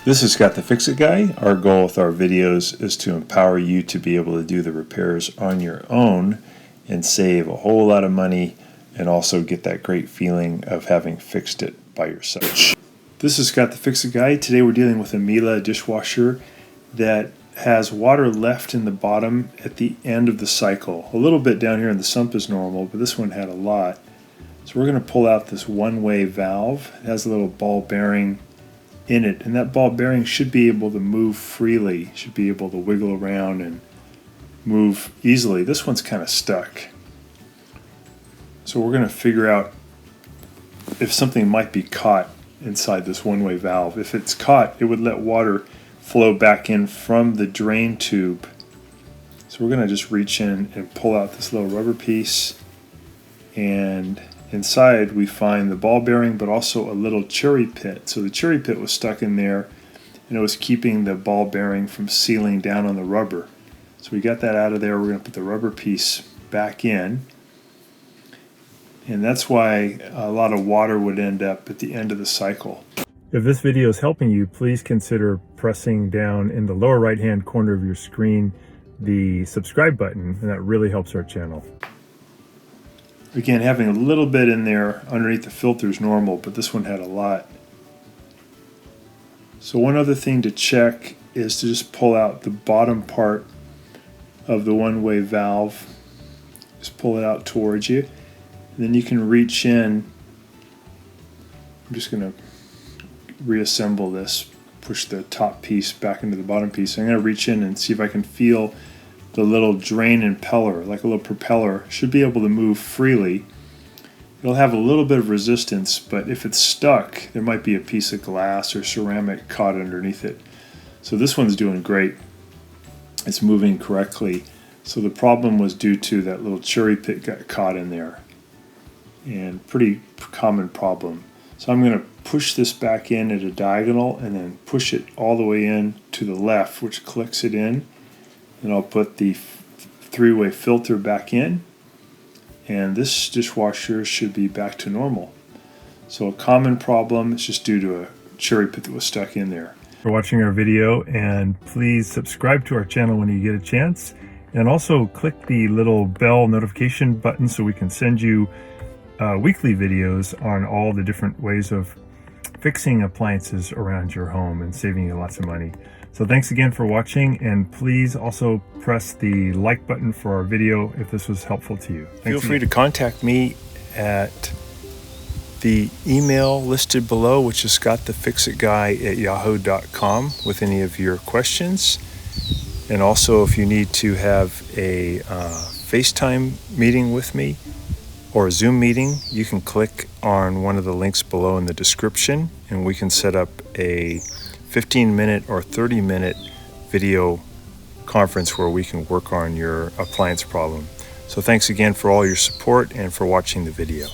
This is Scott the Fix-It Guy. Our goal with our videos is to empower you to be able to do the repairs on your own and save a whole lot of money and also get that great feeling of having fixed it by yourself. This is Scott the Fix-It Guy. Today we're dealing with a Miele dishwasher that has water left in the bottom at the end of the cycle. A little bit down here in the sump is normal, but this one had a lot. So we're going to pull out this one-way valve. It has a little ball bearing in it, and that ball bearing should be able to move freely, should be able to wiggle around and move easily. This one's kind of stuck. So we're going to figure out if something might be caught inside this one-way valve. If it's caught, it would let water flow back in from the drain tube. So we're going to just reach in and pull out this little rubber piece, and inside we find the ball bearing but also a little cherry pit. So the cherry pit was stuck in there and it was keeping the ball bearing from sealing down on the rubber. So we got that out of there. We're going to put the rubber piece back in, and that's why a lot of water would end up at the end of the cycle. If this video is helping you, please consider pressing down in the lower right hand corner of your screen the subscribe button, and that really helps our channel. Again, having a little bit in there underneath the filter is normal, but this one had a lot. So one other thing to check is to just pull out the bottom part of the one-way valve. Just pull it out towards you. And then you can reach in. I'm just going to reassemble this, push the top piece back into the bottom piece. I'm going to reach in and see if I can feel the little drain impeller, like a little propeller, should be able to move freely. It'll have a little bit of resistance, but if it's stuck, there might be a piece of glass or ceramic caught underneath it. So this one's doing great. It's moving correctly. So the problem was due to that little cherry pit got caught in there. And pretty common problem. So I'm going to push this back in at a diagonal and then push it all the way in to the left, which clicks it in. And I'll put the three-way filter back in, and this dishwasher should be back to normal. So a common problem is just due to a cherry pit that was stuck in there. For watching our video, and please subscribe to our channel when you get a chance, and also click the little bell notification button so we can send you weekly videos on all the different ways of fixing appliances around your home and saving you lots of money. So thanks again for watching, and please also press the like button for our video if this was helpful to you. Feel free to contact me at the email listed below, which is scottthefixitguy@yahoo.com, with any of your questions. And also, if you need to have a FaceTime meeting with me or a Zoom meeting, you can click on one of the links below in the description, and we can set up a 15-minute or 30-minute video conference where we can work on your appliance problem. So thanks again for all your support and for watching the video.